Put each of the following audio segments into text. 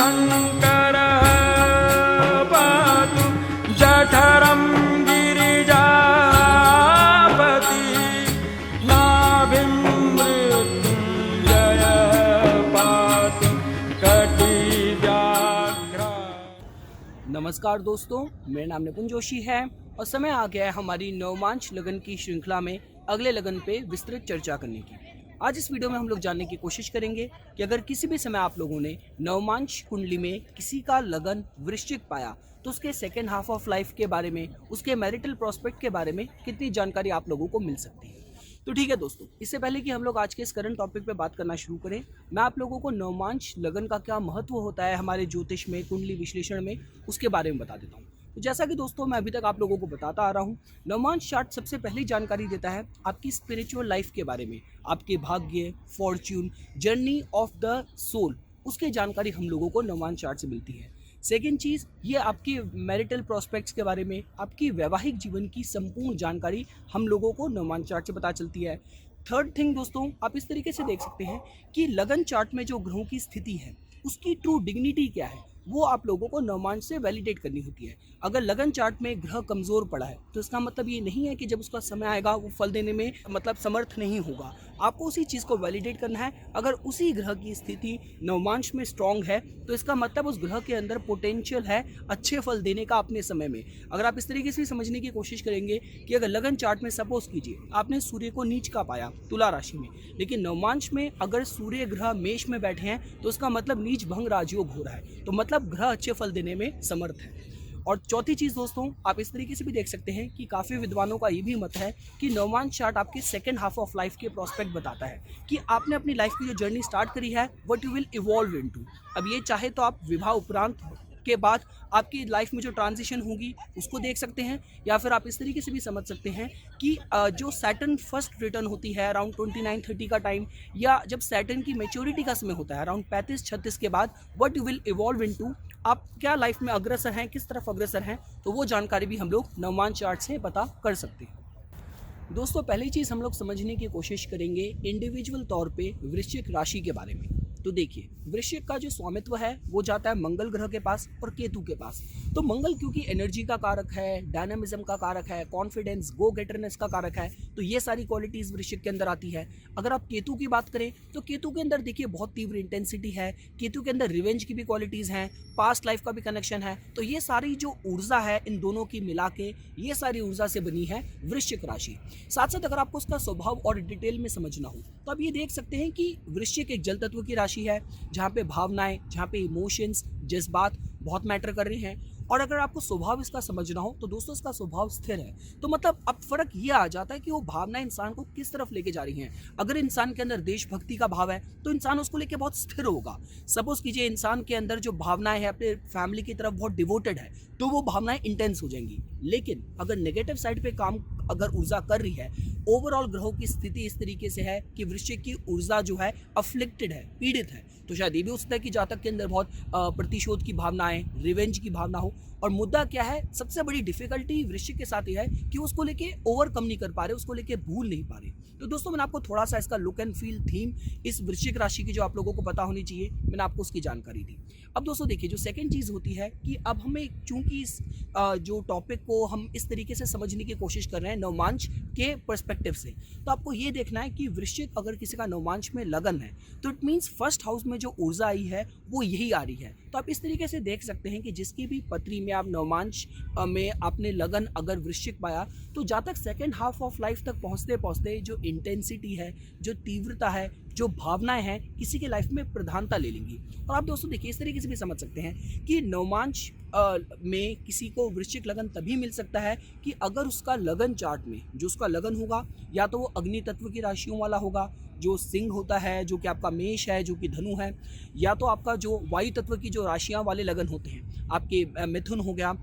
शङ्करः पातु जठरं गिरिजापति नाभिं मृत्युञ्जयः पातु कटिव्याघ्र। नमस्कार दोस्तों, मेरा नाम निपुण जोशी है और समय आ गया है हमारी नवमांश लगन की श्रृंखला में अगले लगन पे विस्तृत चर्चा करने की। आज इस वीडियो में हम लोग जानने की कोशिश करेंगे कि अगर किसी भी समय आप लोगों ने नवमांश कुंडली में किसी का लगन वृश्चिक पाया तो उसके सेकेंड हाफ ऑफ लाइफ के बारे में, उसके मैरिटल प्रॉस्पेक्ट के बारे में कितनी जानकारी आप लोगों को मिल सकती है। तो ठीक है दोस्तों, इससे पहले कि हम लोग आज के इस करंट टॉपिक पे बात करना शुरू करें, मैं आप लोगों को नवमांश लगन का क्या महत्व होता है हमारे ज्योतिष में, कुंडली विश्लेषण में, उसके बारे में बता देता हूँ। तो जैसा कि दोस्तों मैं अभी तक आप लोगों को बताता आ रहा हूँ, नवमांश चार्ट सबसे पहली जानकारी देता है आपकी स्पिरिचुअल लाइफ के बारे में, आपके भाग्य, fortune, journey of the soul, उसकी जानकारी हम लोगों को नवमांश चार्ट से मिलती है। सेकेंड चीज़, ये आपकी मैरिटल प्रॉस्पेक्ट्स के बारे में, आपकी वैवाहिक जीवन की संपूर्ण जानकारी हम लोगों को नवमांश चार्ट से पता चलती है। थर्ड थिंग दोस्तों, आप इस तरीके से देख सकते हैं कि लगन चार्ट में जो ग्रहों की स्थिति है उसकी ट्रू डिग्निटी क्या है वो आप लोगों को नवमांश से वैलिडेट करनी होती है। अगर लगन चार्ट में ग्रह कमज़ोर पड़ा है तो इसका मतलब ये नहीं है कि जब उसका समय आएगा वो फल देने में मतलब समर्थ नहीं होगा। आपको उसी चीज़ को वैलिडेट करना है। अगर उसी ग्रह की स्थिति नवमांश में स्ट्रांग है तो इसका मतलब उस ग्रह के अंदर पोटेंशियल है अच्छे फल देने का अपने समय में। अगर आप इस तरीके से समझने की कोशिश करेंगे कि अगर लगन चार्ट में सपोज कीजिए आपने सूर्य को नीच का पाया तुला राशि में, लेकिन नवमांश में अगर सूर्य ग्रह मेष में बैठे हैं तो उसका मतलब नीच भंग राजयोग हो रहा है, तो मतलब ग्रह अच्छे फल देने में समर्थ है। और चौथी चीज़ दोस्तों, आप इस तरीके से भी देख सकते हैं कि काफ़ी विद्वानों का ये भी मत है कि नवमांश चार्ट आपके सेकेंड हाफ ऑफ लाइफ के प्रोस्पेक्ट बताता है कि आपने अपनी लाइफ की जो जर्नी स्टार्ट करी है what you will evolve into. अब ये चाहे तो आप विवाह उपरांत के बाद आपकी लाइफ में जो ट्रांजिशन होगी उसको देख सकते हैं, या फिर आप इस तरीके से भी समझ सकते हैं कि जो सैटर्न फर्स्ट रिटर्न होती है अराउंड 29-30 का टाइम, या जब सैटर्न की मेच्योरिटी का समय होता है अराउंड 35-36 के बाद, what you will evolve into, आप क्या लाइफ में अग्रसर हैं, किस तरफ अग्रसर हैं, तो वो जानकारी भी हम लोग नवमांश चार्ट से पता कर सकते हैं। दोस्तों पहली चीज़ हम लोग समझने की कोशिश करेंगे इंडिविजुअल तौर पे वृश्चिक राशि के बारे में। तो देखिए, वृश्चिक का जो स्वामित्व है वो जाता है मंगल ग्रह के पास और केतु के पास। तो मंगल क्योंकि एनर्जी का कारक है, डायनामिज्म का कारक है, कॉन्फिडेंस, गो गेटरनेस का कारक है, तो ये सारी क्वालिटीज़ वृश्चिक के अंदर आती है। अगर आप केतु की बात करें तो केतु के अंदर देखिए बहुत तीव्र इंटेंसिटी है, केतु के अंदर रिवेंज की भी क्वालिटीज़ हैं, पास्ट लाइफ का भी कनेक्शन है। तो ये सारी जो ऊर्जा है इन दोनों की मिला के ये सारी ऊर्जा से बनी है वृश्चिक राशि। साथ साथ अगर आपको उसका स्वभाव और डिटेल में समझना हो तो आप ये देख सकते हैं कि वृश्चिक एक जल तत्व की राशि है जहाँ पे भावनाएं, जहाँ पे इमोशंस, जज्बात बहुत मैटर कर रहे हैं। और अगर आपको स्वभाव इसका समझना हो तो दोस्तों इसका स्वभाव स्थिर है। तो मतलब अब फर्क ये आ जाता है कि वो भावनाएं इंसान को किस तरफ लेके जा रही हैं। अगर इंसान के अंदर देशभक्ति का भाव है तो इंसान उसको लेके बहुत स्थिर होगा। सपोज कीजिए इंसान के अंदर जो भावनाएं है अपने फैमिली की तरफ बहुत डिवोटेड है तो वो भावनाएं इंटेंस हो जाएंगी। लेकिन अगर नेगेटिव साइड पे काम अगर ऊर्जा कर रही है, ओवरऑल ग्रहों की स्थिति इस तरीके से है कि वृश्चिक की ऊर्जा जो है अफ्लिक्टेड है, पीड़ित है, तो शायद ये भी हो सकता है कि जातक के अंदर बहुत प्रतिशोध की भावनाएं, रिवेंज की भावना हो। और मुद्दा क्या है, सबसे बड़ी डिफिकल्टी वृश्चिक के साथ ये है कि उसको लेके ओवरकम नहीं कर पा रहे, उसको लेके भूल नहीं पा रहे। तो दोस्तों मैंने आपको थोड़ा सा इसका लुक एंड फील थीम इस वृश्चिक राशि की जो आप लोगों को पता होनी चाहिए, मैंने आपको उसकी जानकारी दी। अब दोस्तों देखिए, जो सेकंड चीज़ होती है कि अब हमें चूंकि इस जो टॉपिक को हम इस तरीके से समझने की कोशिश कर रहे हैं नवमांश के पर्सपेक्टिव से, तो आपको ये देखना है कि वृश्चिक अगर किसी का नवमांश में लगन है तो इट मीन्स फर्स्ट हाउस में जो ऊर्जा आई है वो यही आ रही है। तो आप इस तरीके से देख सकते हैं कि जिसकी भी पत्री में आप नवमांश में आपने लगन अगर वृश्चिक पाया तो जहाँ तक सेकेंड हाफ ऑफ लाइफ तक पहुँचते पहुँचते जो इंटेंसिटी है, जो तीव्रता है, जो भावनाएं हैं किसी के लाइफ में प्रधानता ले लेंगी। और आप दोस्तों देखिए इस तरीके से भी समझ सकते हैं कि नवमांश में किसी को वृश्चिक लगन तभी मिल सकता है कि अगर उसका लगन चार्ट में जो उसका लगन होगा या तो वो अग्नि तत्व की राशियों वाला होगा, जो सिंह होता है, जो कि आपका मेष है, जो कि धनु है, या तो आपका जो वायु तत्व की जो राशियां वाले लगन होते हैं, आपके मिथुन हो गया,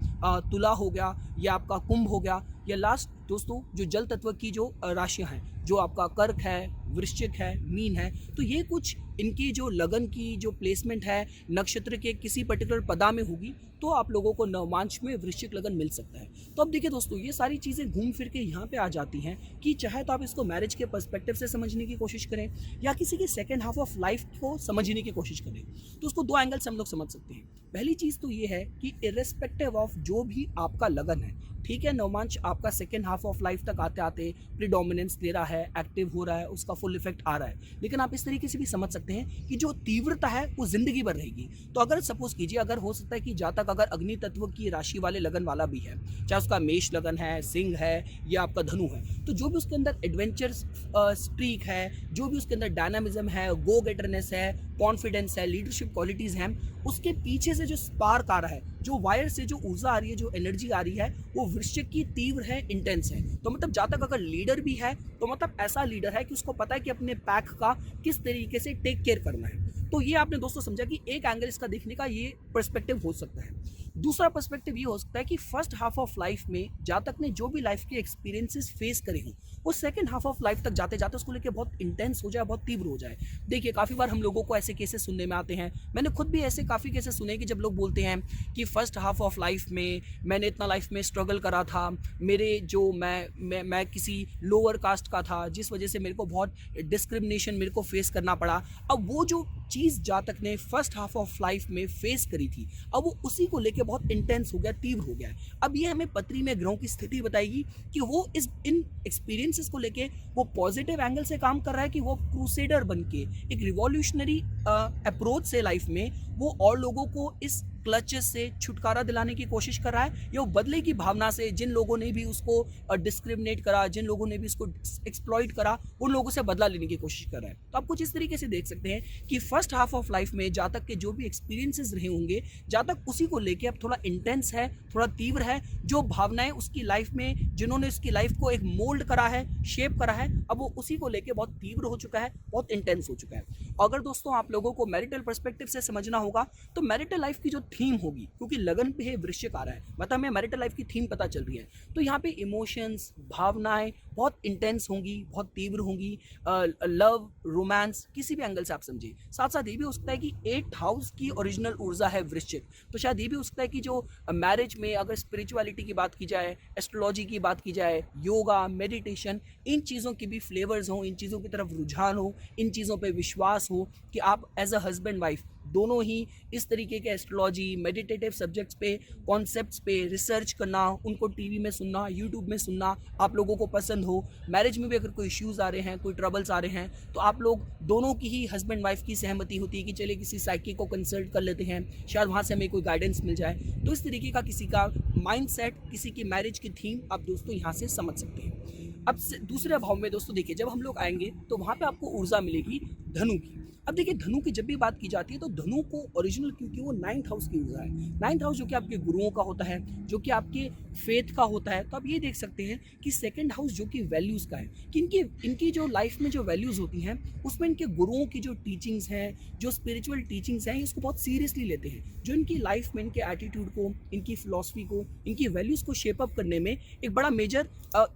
तुला हो गया, या आपका कुंभ हो गया, या लास्ट दोस्तों जो जल तत्व की जो राशियां हैं, जो आपका कर्क है, वृश्चिक है, मीन है, तो ये कुछ इनकी जो लगन की जो प्लेसमेंट है नक्षत्र के किसी पर्टिकुलर पदा में होगी, तो आप लोगों को नवमांश में वृश्चिक लगन मिल सकता है। तो अब देखिए दोस्तों, ये सारी चीज़ें घूम फिर के यहाँ पे आ जाती हैं कि चाहे तो आप इसको मैरिज के पर्सपेक्टिव से समझने की कोशिश करें या किसी के सेकेंड हाफ ऑफ लाइफ को समझने की कोशिश करें, तो उसको दो एंगल से हम लोग समझ सकते हैं। पहली चीज़ तो ये है कि इर्रेस्पेक्टिव ऑफ जो भी आपका लगन है, ठीक है, नवमांश आपका सेकेंड हाफ ऑफ लाइफ तक आते आते प्रीडोमिनेंस ले रहा है, एक्टिव हो रहा है, उसका फुल इफेक्ट आ रहा है, लेकिन आप इस तरीके से भी समझ सकते हैं कि जो तीव्रता है वो जिंदगी भर रहेगी। तो अगर सपोज कीजिए, अगर हो सकता है कि जातक अगर अग्नि तत्व की राशि वाले लगन वाला भी है, चाहे उसका मेष लगन है, सिंह है या आपका धनु है, तो जो भी उसके अंदर एडवेंचर स्ट्रीक है, जो भी उसके अंदर डायनामिज्म है, गो गेटरनेस है, कॉन्फिडेंस है, लीडरशिप क्वालिटीज़ हैं, उसके पीछे से जो स्पार्क आ रहा है, जो वायर से जो ऊर्जा आ रही है, जो एनर्जी आ रही है, वो वृश्चिक की तीव्र है, इंटेंस है। तो मतलब जातक अगर लीडर भी है तो मतलब ऐसा लीडर है कि उसको पता है कि अपने पैक का किस तरीके से टेक केयर करना है। तो ये आपने दोस्तों समझा कि एक एंगल इसका देखने का ये पर्सपेक्टिव हो सकता है। दूसरा पर्सपेक्टिव ये हो सकता है कि फर्स्ट हाफ ऑफ लाइफ में जातक ने जो भी लाइफ के एक्सपीरियंसेस फेस करे हों, वो सेकंड हाफ ऑफ लाइफ तक जाते जाते उसको लेके बहुत इंटेंस हो जाए, बहुत तीव्र हो जाए। देखिए, काफ़ी बार हम लोगों को ऐसे केसेस सुनने में आते हैं, मैंने खुद भी ऐसे काफ़ी केसेस सुने कि जब लोग बोलते हैं कि फर्स्ट हाफ ऑफ लाइफ में मैंने इतना लाइफ में स्ट्रगल करा था, मेरे जो मैं किसी लोअर कास्ट का था, जिस वजह से मेरे को बहुत डिस्क्रिमिनेशन मेरे को फेस करना पड़ा। अब वो जो चीज़ जातक ने फर्स्ट हाफ ऑफ लाइफ में फेस करी थी, अब वो उसी को लेके बहुत इंटेंस हो गया, तीव्र हो गया है। अब ये हमें पत्री में ग्रहों की स्थिति बताएगी कि वो इन एक्सपीरियंसेस को लेके वो पॉजिटिव एंगल से काम कर रहा है कि वो क्रूसेडर बन के एक रिवॉल्यूशनरी अप्रोच से लाइफ में वो और लोगों को इस क्लचेस से छुटकारा दिलाने की कोशिश कर रहा है, या वो बदले की भावना से जिन लोगों ने भी उसको डिस्क्रिमिनेट करा, जिन लोगों ने भी उसको एक्सप्लॉइट करा, उन लोगों से बदला लेने की कोशिश कर रहा है। तो आप कुछ इस तरीके से देख सकते हैं कि फर्स्ट हाफ ऑफ लाइफ में जातक के जो भी एक्सपीरियंसेस रहे होंगे, जातक उसी को लेके अब थोड़ा इंटेंस है, थोड़ा तीव्र है। जो भावनाएं उसकी लाइफ में, जिन्होंने उसकी लाइफ को एक मोल्ड करा है, शेप करा है, अब वो उसी को लेके बहुत तीव्र हो चुका है, बहुत इंटेंस हो चुका है। अगर दोस्तों आप लोगों को मैरिटल पर्सपेक्टिव से समझना होगा तो मैरिटल लाइफ की जो थीम होगी, क्योंकि लगन पे है वृश्चिक आ रहा है, मतलब हमें मैरिटल लाइफ की थीम पता चल रही है, तो यहाँ पे इमोशंस, भावनाएं बहुत इंटेंस होंगी, बहुत तीव्र होंगी। लव, रोमांस, किसी भी एंगल से आप समझिए। साथ साथ ये भी हो सकता है कि 8th हाउस की ओरिजिनल ऊर्जा है वृश्चिक, तो शायद ये भी हो सकता है कि जो मैरिज में अगर स्पिरिचुअलिटी की बात की जाए, एस्ट्रोलॉजी की बात की जाए, योगा, मेडिटेशन, इन चीज़ों की भी फ्लेवर्स हों, इन चीज़ों की तरफ रुझान हो, इन चीज़ों पे विश्वास हो कि आप एज अ हस्बैंड वाइफ दोनों ही इस तरीके के एस्ट्रोलॉजी, मेडिटेटिव सब्जेक्ट्स पे, कॉन्सेप्ट्स पे रिसर्च करना, उनको टीवी में सुनना, यूट्यूब में सुनना आप लोगों को पसंद हो। मैरिज में भी अगर कोई इश्यूज़ आ रहे हैं, कोई ट्रबल्स आ रहे हैं, तो आप लोग दोनों की ही हस्बैंड वाइफ की सहमति होती है कि चलिए किसी साइकिक को कंसल्ट कर लेते हैं, शायद वहाँ से हमें कोई गाइडेंस मिल जाए। तो इस तरीके का किसी का माइंडसेट, किसी की मैरिज की थीम आप दोस्तों यहाँ से समझ सकते हैं। अब दूसरे भाव में दोस्तों देखिए, जब हम लोग आएंगे तो वहाँ पे आपको ऊर्जा मिलेगी धनु की। अब देखिए, धनु की जब भी बात की जाती है तो धनु को ओरिजिनल, क्योंकि वो 9th हाउस की ऊर्जा है, 9th हाउस जो कि आपके गुरुओं का होता है, जो कि आपके फेथ का होता है। तो आप ये देख सकते हैं कि सेकंड हाउस जो कि वैल्यूज़ का है, कि इनकी जो लाइफ में जो वैल्यूज़ होती हैं उसमें इनके गुरुओं की जो टीचिंग्स हैं, जो स्पिरिचुअल टीचिंग्स हैं, इसको बहुत सीरियसली लेते हैं, जो इनकी लाइफ में इनके एटीट्यूड को, इनकी फिलॉसफी को, इनकी वैल्यूज़ को शेप अप करने में एक बड़ा मेजर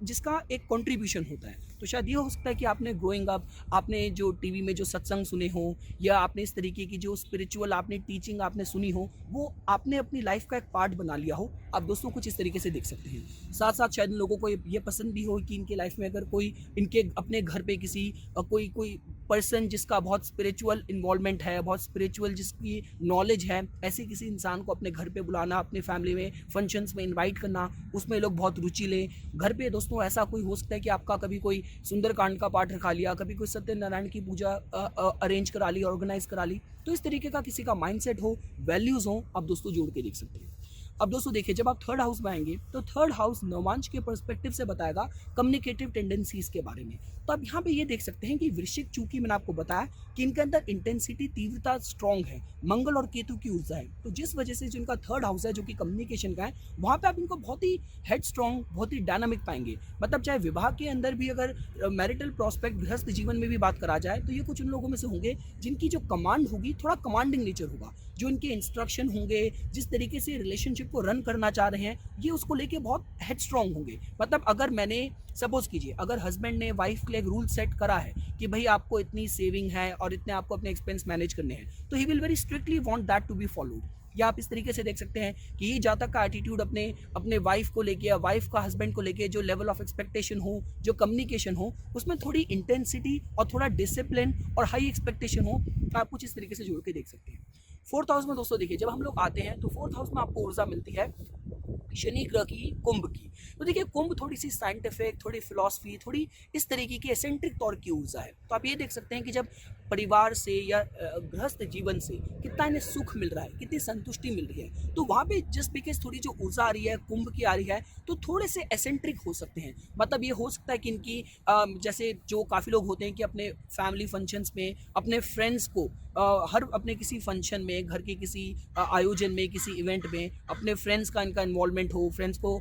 जिसका एक कंट्रीब्यूशन होता है। तो शायद ये हो सकता है कि आपने ग्रोइंग अप, आपने जो टीवी में जो सत्संग सुने हो, या आपने इस तरीके की जो स्पिरिचुअल आपने टीचिंग आपने सुनी हो, वो आपने अपनी लाइफ का एक पार्ट बना लिया हो। आप दोस्तों कुछ इस तरीके से देख सकते हैं। साथ साथ शायद इन लोगों को ये पसंद भी हो कि इनके लाइफ में अगर कोई इनके अपने घर पे किसी कोई पर्सन जिसका बहुत स्पिरिचुअल इन्वॉल्वमेंट है, बहुत स्पिरिचुअल जिसकी नॉलेज है, ऐसे किसी इंसान को अपने घर पे बुलाना, अपने फैमिली में फंक्शंस में इनवाइट करना, उसमें लोग बहुत रुचि लें। घर पे दोस्तों ऐसा कोई हो सकता है कि आपका कभी कोई सुंदरकांड का पाठ रखा लिया, कभी कोई सत्यनारायण की पूजा अरेंज करा ली, ऑर्गेनाइज करा ली। तो इस तरीके का किसी का माइंडसेट हो, वैल्यूज़ हो, आप दोस्तों जोड़ के देख सकते हैं। अब दोस्तों देखिए, जब आप 3rd हाउस में आएंगे तो 3rd हाउस नवमांश के पर्सपेक्टिव से बताएगा कम्युनिकेटिव टेंडेंसीज के बारे में। तो आप यहाँ पे ये देख सकते हैं कि वृश्चिक, चूंकि मैंने आपको बताया कि इनके अंदर इंटेंसिटी, तीव्रता स्ट्रॉन्ग है, मंगल और केतु की ऊर्जा है, तो जिस वजह से जो इनका 3rd हाउस है जो कि कम्युनिकेशन का है, वहाँ पे आप इनको बहुत ही हेड स्ट्रॉन्ग, बहुत ही डायनामिक पाएंगे। मतलब चाहे विवाह के अंदर भी अगर मैरिटल प्रॉस्पेक्ट, गृहस्थ जीवन में भी बात करा जाए, तो ये कुछ उन लोगों में से होंगे जिनकी जो कमांड होगी, थोड़ा कमांडिंग नेचर होगा, जो इनके इंस्ट्रक्शन होंगे, जिस तरीके से रिलेशनशिप रिलेशनशिप को रन करना चाह रहे हैं, ये उसको लेके बहुत हेडस्ट्रॉन्ग होंगे। मतलब अगर मैंने सपोज कीजिए, अगर हस्बैंड ने वाइफ के लिए एक रूल सेट करा है कि भाई आपको इतनी सेविंग है और इतने आपको अपने एक्सपेंस मैनेज करने हैं, तो he will very strictly want that to be followed. या आप इस तरीके से देख सकते हैं कि ये जहाँ तक का एटीट्यूड अपने वाइफ को लेके या वाइफ का हस्बैंड को लेके जो लेवल ऑफ एक्सपेक्टेशन हो, जो कम्युनिकेशन हो, उसमें थोड़ी इंटेंसिटी और थोड़ा डिसिप्लिन और हाई एक्सपेक्टेशन हो, तो आप कुछ इस तरीके से जोड़ के देख सकते हैं। फोर्थ हाउस में दोस्तों देखिए, जब हम लोग आते हैं तो फोर्थ हाउस में आपको ऊर्जा मिलती है शनि ग्रह की, कुंभ की। तो देखिए कुंभ थोड़ी सी साइंटिफिक, थोड़ी फिलॉसफी, थोड़ी इस तरीके की एसेंट्रिक तौर की ऊर्जा है। तो आप ये देख सकते हैं कि जब परिवार से या गृहस्थ जीवन से कितना इन्हें सुख मिल रहा है, कितनी संतुष्टि मिल रही है, तो वहाँ पे जस्ट बिकॉज थोड़ी जो ऊर्जा आ रही है कुंभ की आ रही है, तो थोड़े से एसेंट्रिक हो सकते हैं। मतलब ये हो सकता है कि इनकी जैसे जो काफ़ी लोग होते हैं कि अपने फैमिली फंक्शंस में अपने फ्रेंड्स को हर अपने किसी फंक्शन में, घर के किसी आयोजन में, किसी इवेंट में अपने फ्रेंड्स का इनका इन्वॉल्वमेंट हो, फ्रेंड्स को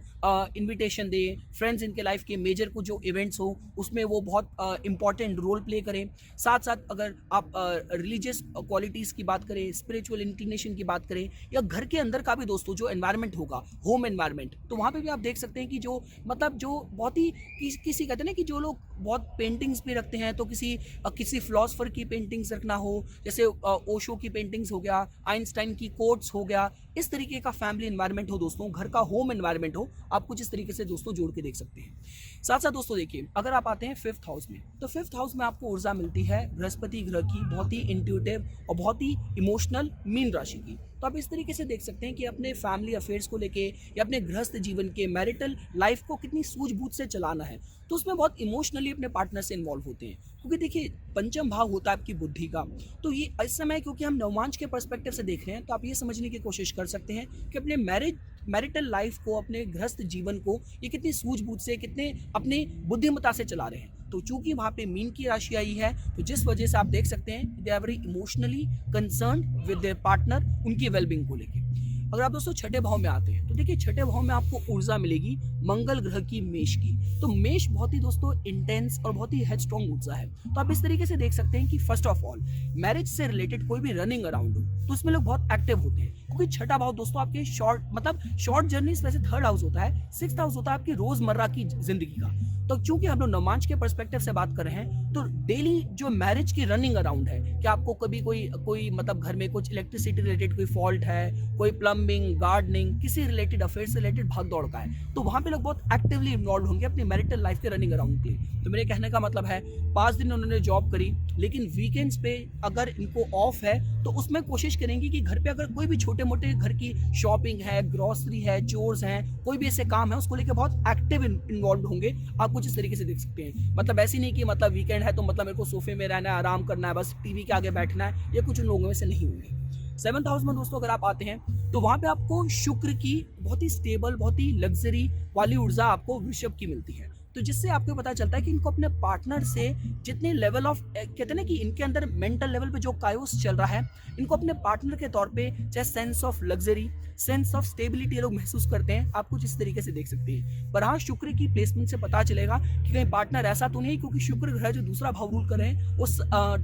इनविटेशन दे, फ्रेंड्स इनके लाइफ के मेजर कुछ जो इवेंट्स हो उसमें वो बहुत इंपॉर्टेंट रोल प्ले करें। साथ साथ अगर आप रिलीजियस क्वालिटीज़ की बात करें, स्पिरिचुअल इंक्लिनेशन की बात करें, या घर के अंदर का भी दोस्तों जो एनवायरनमेंट होगा, होम एनवायरनमेंट, तो वहाँ पे भी आप देख सकते हैं कि जो मतलब जो बहुत ही किसी कहते हैं ना कि जो लोग बहुत पेंटिंग्स भी रखते हैं, तो किसी फिलोसफर की पेंटिंग्स रखना हो, जैसे ओशो की पेंटिंग्स हो गया, आइंस्टाइन की कोट्स हो गया, इस तरीके का फैमिली एनवायरनमेंट हो दोस्तों, घर का होम एनवायरनमेंट हो, आप कुछ इस तरीके से दोस्तों जोड़ के देख सकते हैं। साथ साथ दोस्तों देखिए, अगर आप आते हैं फिफ्थ हाउस में, तो फिफ्थ हाउस में आपको ऊर्जा मिलती है बृहस्पति ग्रह की, बहुत ही इंट्यूटिव और बहुत ही इमोशनल मीन राशि की। तो आप इस तरीके से देख सकते हैं कि अपने फैमिली अफेयर्स को लेके या अपने गृहस्थ जीवन के मैरिटल लाइफ को कितनी सूझबूझ से चलाना है, तो उसमें बहुत इमोशनली अपने पार्टनर से इन्वॉल्व होते हैं। क्योंकि देखिए पंचम भाव होता है आपकी बुद्धि का, तो ये इस समय क्योंकि हम नवमांश के पर्सपेक्टिव से देख रहे हैं, तो आप ये समझने की कोशिश कर सकते हैं कि अपने मैरिटल लाइफ को, अपने गृहस्थ जीवन को ये कितनी सूझबूझ से, कितने अपनी बुद्धिमत्ता से चला रहे हैं। तो चूंकि वहाँ पे मीन की राशि आई है, तो जिस वजह से आप देख सकते हैं they are very emotionally concerned with their partner, उनकी वेलबींग को लेके। अगर आप दोस्तों छठे भाव में आते हैं, तो देखिए छठे भाव में आपको ऊर्जा मिलेगी मंगल ग्रह की, मेष की। तो मेष बहुत ही दोस्तों इंटेंस और बहुत ही हेडस्ट्रॉन्ग ऊर्जा है। तो आप इस तरीके से देख सकते हैं कि फर्स्ट ऑफ ऑल मैरिज से रिलेटेड कोई भी रनिंग अराउंड हो, तो उसमें लोग बहुत एक्टिव होते हैं, क्योंकि छठा भाव दोस्तों आपके शॉर्ट जर्नीज वैसे थर्ड हाउस होता है, सिक्स्थ हाउस होता है आपकी रोजमर्रा की जिंदगी का। तो चूंकि हम लोग नवमांश के पर्सपेक्टिव से बात कर रहे हैं, तो डेली जो मैरिज की रनिंग अराउंड है, कि आपको कभी कोई मतलब घर में कुछ इलेक्ट्रिसिटी रिलेटेड कोई फॉल्ट है, कोई प्लम्बिंग, गार्डनिंग, किसी रिलेटेड अफेयर से रिलेटेड भाग दौड़ का है, तो वहाँ पे लोग बहुत एक्टिवली इन्वॉल्व होंगे अपनी मैरिटल लाइफ के रनिंग अराउंड के लिए। तो मेरे कहने का मतलब है 5 दिन उन्होंने जॉब करी, लेकिन वीकेंड्स पे अगर इनको ऑफ है, तो उसमें कोशिश करेंगे कि घर पे अगर कोई भी छोटे मोटे घर की शॉपिंग है, ग्रॉसरी है, चोर्स हैं, कोई भी ऐसे काम है, उसको लेकर बहुत एक्टिव इन्वॉल्व होंगे। आप कुछ इस तरीके से देख सकते हैं। मतलब ऐसी नहीं कि मतलब वीकेंड है तो मतलब मेरे को सोफे में रहना है, आराम करना है, बस टीवी के आगे बैठना है, ये कुछ उन लोगों में से नहीं होंगे। सेवंथ हाउस में दोस्तों अगर आप आते हैं, तो वहां पे आपको शुक्र की बहुत ही स्टेबल, बहुत ही लग्जरी वाली ऊर्जा आपको वृषभ की मिलती है। तो जिससे आपको पता चलता है कि इनको अपने पार्टनर से जितने लेवल ऑफ कहते हैं ना कि इनके अंदर मेंटल लेवल पे जो कायोस चल रहा है, इनको अपने पार्टनर के तौर पे चाहे sense of luxury, sense of stability लोग महसूस करते हैं। आप कुछ इस तरीके से देख सकते हैं। पर हाँ, शुक्र की प्लेसमेंट से पता चलेगा कि कहीं पार्टनर ऐसा तो नहीं, क्योंकि शुक्र ग्रह जो दूसरा भाव रूल कर रहे हैं वो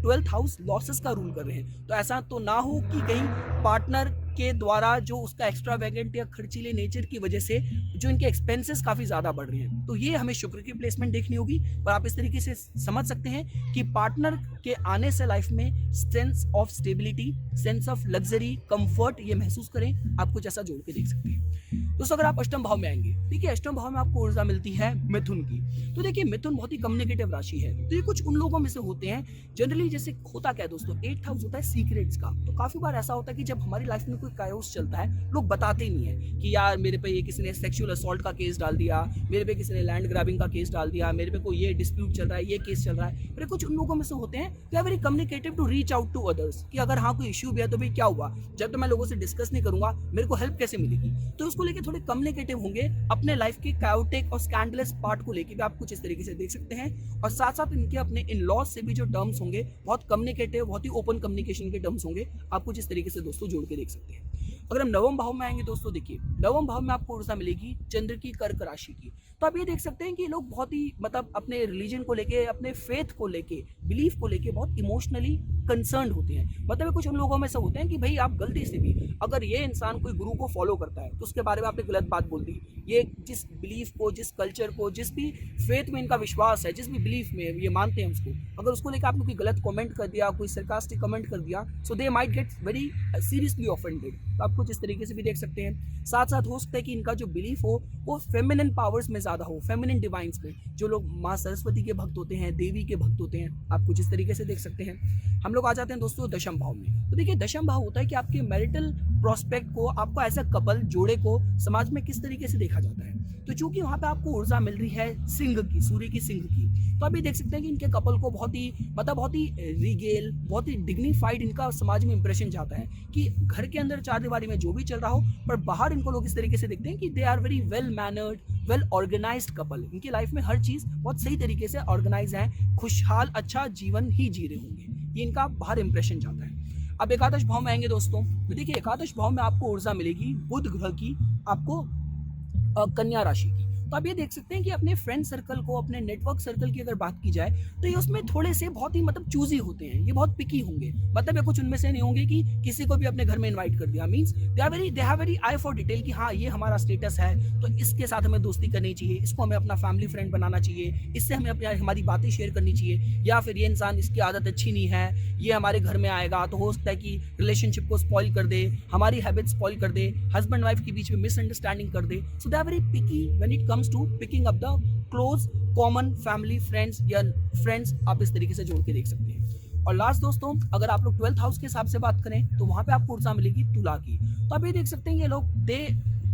12th हाउस लॉसेस का रूल कर रहे हैं। तो ऐसा तो ना हो कि कहीं पार्टनर के द्वारा जो उसका एक्स्ट्रावेगेंट या खर्चीले नेचर की वजह से जो इनके एक्सपेंसेस काफी ज्यादा बढ़ रहे हैं, तो ये हमें शुक्र की प्लेसमेंट देखनी होगी। और आप इस तरीके से समझ सकते हैं कि पार्टनर के आने से लाइफ में sense of stability, sense of luxury, comfort ये महसूस करें। आप कुछ ऐसा जोड़ के देख सकते हैं। दोस्तों अगर आप अष्टम भाव में आएंगे, देखिए अष्टम भाव में आपको ऊर्जा मिलती है मिथुन की। तो देखिए मिथुन बहुत ही कम्युनिकेटिव राशि है। तो ये कुछ उन लोगों में से होते हैं जनरली, जैसे होता क्या है दोस्तों, 8th हाउस होता है सीक्रेट्स का। तो काफी बार ऐसा होता है कि जब हमारी लाइफ में कोई कायोस चलता है, लोग बताते ही नहीं है कि यार मेरे पे ये किसी ने सेक्सुअल असॉल्ट का केस डाल दिया, मेरे पे किसी ने लैंड ग्रैबिंग का केस डाल दिया, मेरे पे कोई ये डिस्प्यूट चल रहा है, ये केस चल रहा है। फिर कुछ उन लोगों में से होते हैं they are very communicative to reach out to others, कि अगर हाँ कोई इश्यू भी है तो भाई क्या हुआ, जब तो मैं लोगों से डिस्कस नहीं करूंगा मेरे को हेल्प कैसे मिलेगी। तो उसको लेके थोड़े कम्युनिकेटिव होंगे, अपने लाइफ के कायोटिक और स्कैंडलस पार्ट को लेके भी आप कुछ इस तरीके से देख सकते हैं। और साथ साथ इनके अपने इन लॉज से भी जो टर्म्स होंगे बहुत कम्युनिकेटिव, बहुत ही ओपन कम्युनिकेशन के टर्म्स होंगे। आप कुछ इस तरीके से दोस्तों जोड़ के देख सकते हैं। अगर हम नवम भाव में आएंगे दोस्तों, देखिए नवम भाव में आपको ऊर्जा मिलेगी चंद्र की, कर्क राशि की। तो आप ये देख सकते हैं कि लोग बहुत ही मतलब अपने रिलीजन को लेके, अपने फेथ को लेके, बिलीफ को लेके बहुत इमोशनली कंसर्न होते हैं। मतलब कुछ उन लोगों में से होते हैं कि भाई आप गलती से भी अगर ये इंसान कोई गुरु को फॉलो करता है तो उसके बारे में आपने गलत बात बोल दी, ये जिस बिलीफ को, जिस कल्चर को, जिस भी फेथ में इनका विश्वास है, जिस भी बिलीफ में ये मानते हैं उसको, अगर उसको लेकर आपने कोई गलत कमेंट कर दिया, कोई सरकास्टिक कमेंट कर दिया, so they might get very seriously offended. तो आप कुछ इस तरीके से भी देख सकते हैं। साथ साथ हो सकता है कि इनका जो बिलीफ हो वो फेमिनिन पावर्स में ज़्यादा हो, फेमिनिन डिवाइंस में। जो लोग माँ सरस्वती के भक्त होते हैं, देवी के भक्त होते हैं, आप कुछ इस तरीके से देख सकते हैं। हम लोग आ जाते हैं दोस्तों दशम भाव में। तो देखिए दशम भाव होता है कि आपके मैरिटल प्रोस्पेक्ट को, आपको एज अ कपल, जोड़े को समाज में किस तरीके से देखा जाता है। तो चूंकि वहाँ पे आपको ऊर्जा मिल रही है सिंह की, सूर्य की सिंह की, तो आप ये देख सकते हैं कि इनके कपल को बहुत ही रिगेल, बहुत ही डिग्निफाइड इनका समाज में इंप्रेशन जाता है कि घर के अंदर चार दीवारी में जो भी चल रहा हो, पर बाहर इनको लोग इस तरीके से देखते हैं कि they are very well mannered, well organised couple. इनकी लाइफ में हर चीज़ बहुत सही तरीके से ऑर्गेनाइज है, खुशहाल अच्छा जीवन ही जी रहे होंगे, ये इनका बाहर इंप्रेशन जाता है। अब एकादश भाव में आएंगे दोस्तों, तो देखिए एकादश भाव में आपको ऊर्जा मिलेगी बुध ग्रह की, आपको कन्या राशि की। तो आप ये देख सकते हैं कि अपने फ्रेंड सर्कल को, अपने नेटवर्क सर्कल की अगर बात की जाए तो ये उसमें थोड़े से बहुत ही चूजी होते हैं, ये बहुत पिकी होंगे। मतलब ये कुछ उनमें से नहीं होंगे कि किसी को भी अपने घर में इनवाइट कर दिया, means they have very I for detail कि हाँ ये हमारा स्टेटस है तो इसके साथ हमें दोस्ती करनी चाहिए, इसको हमें अपना फैमिली फ्रेंड बनाना चाहिए, इससे हमें अपनी हमारी बातें शेयर करनी चाहिए, या फिर ये इंसान, इसकी आदत अच्छी नहीं है, ये हमारे घर में आएगा तो हो सकता है कि रिलेशनशिप को स्पॉइल कर दे, हमारी हैबिट स्पॉइल कर दे, हस्बैंड वाइफ के बीच में मिसअंडरस्टैंडिंग कर दे। So they are very picky when it comes to picking up the close common family friends या फ्रेंड्स, आप इस तरीके से जोड़ के देख सकते हैं। और लास्ट दोस्तों, अगर आप लोग 12th हाउस के हिसाब से बात करें तो वहां पे आपको ऊर्जा मिलेगी तुला की। तो आप ये देख सकते हैं ये लोग they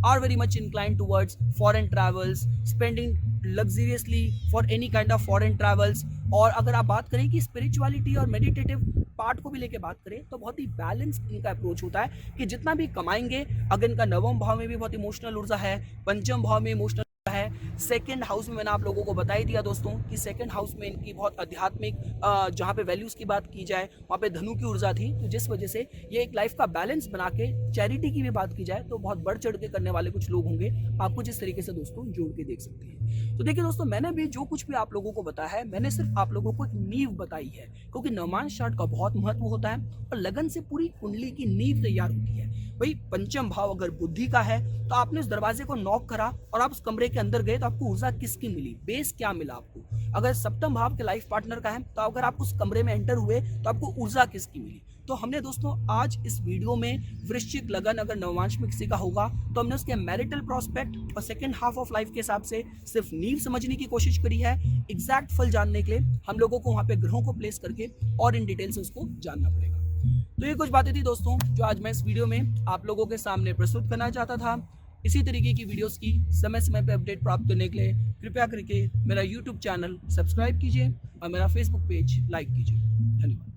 are very much inclined towards foreign travels, spending luxuriously for any kind of foreign travels। और अगर आप बात करें कि स्पिरिचुअलिटी और मेडिटेटिव पार्ट को भी लेके बात करें तो बहुत ही बैलेंस इनका अप्रोच होता है कि जितना भी कमाएंगे, अगर इनका नवम भाव में भी बहुत इमोशनल ऊर्जा है, पंचम भाव में इमोशनल है, सेकंड हाउस में मैंने आप लोगों को बता ही दिया दोस्तों कि सेकंड हाउस में इनकी बहुत आध्यात्मिक, जहाँ पे वैल्यूज़ की बात की जाए वहाँ पे धनु की ऊर्जा थी, तो जिस वजह से ये एक लाइफ का बैलेंस बना के, चैरिटी की भी बात की जाए तो बहुत बढ़ चढ़ के करने वाले कुछ लोग होंगे, आपको जिस तरीके से दोस्तों जोड़ के देख सकते हैं। तो देखिए दोस्तों, मैंने भी जो कुछ भी आप लोगों को बताया है, मैंने सिर्फ आप लोगों को एक नींव बताई है, क्योंकि नवमांश चार्ट का बहुत महत्व होता है और लगन से पूरी कुंडली की नींव तैयार होती है। भाई पंचम भाव अगर बुद्धि का है तो आपने उस दरवाजे को नॉक करा और आप उस कमरे के अंदर गए तो आपको ऊर्जा किसकी मिली, बेस क्या मिला आपको। अगर सप्तम भाव के लाइफ पार्टनर का है तो अगर आप उस कमरे में एंटर हुए तो आपको ऊर्जा किसकी मिली। तो हमने दोस्तों आज इस वीडियो में वृश्चिक लगन अगर नवमांश में किसी का होगा तो हमने उसके मैरिटल प्रोस्पेक्ट और सेकंड हाफ ऑफ लाइफ के हिसाब से सिर्फ नींव समझने की कोशिश करी है। एग्जैक्ट फल जानने के लिए हम लोगों को वहाँ पे ग्रहों को प्लेस करके और इन डिटेल से उसको जानना पड़ेगा। तो ये कुछ बातें थी दोस्तों जो आज मैं इस वीडियो में आप लोगों के सामने प्रस्तुत करना चाहता था। इसी तरीके की वीडियोस की समय समय पर अपडेट प्राप्त करने के लिए कृपया करके मेरा YouTube चैनल सब्सक्राइब कीजिए और मेरा Facebook पेज लाइक कीजिए। धन्यवाद।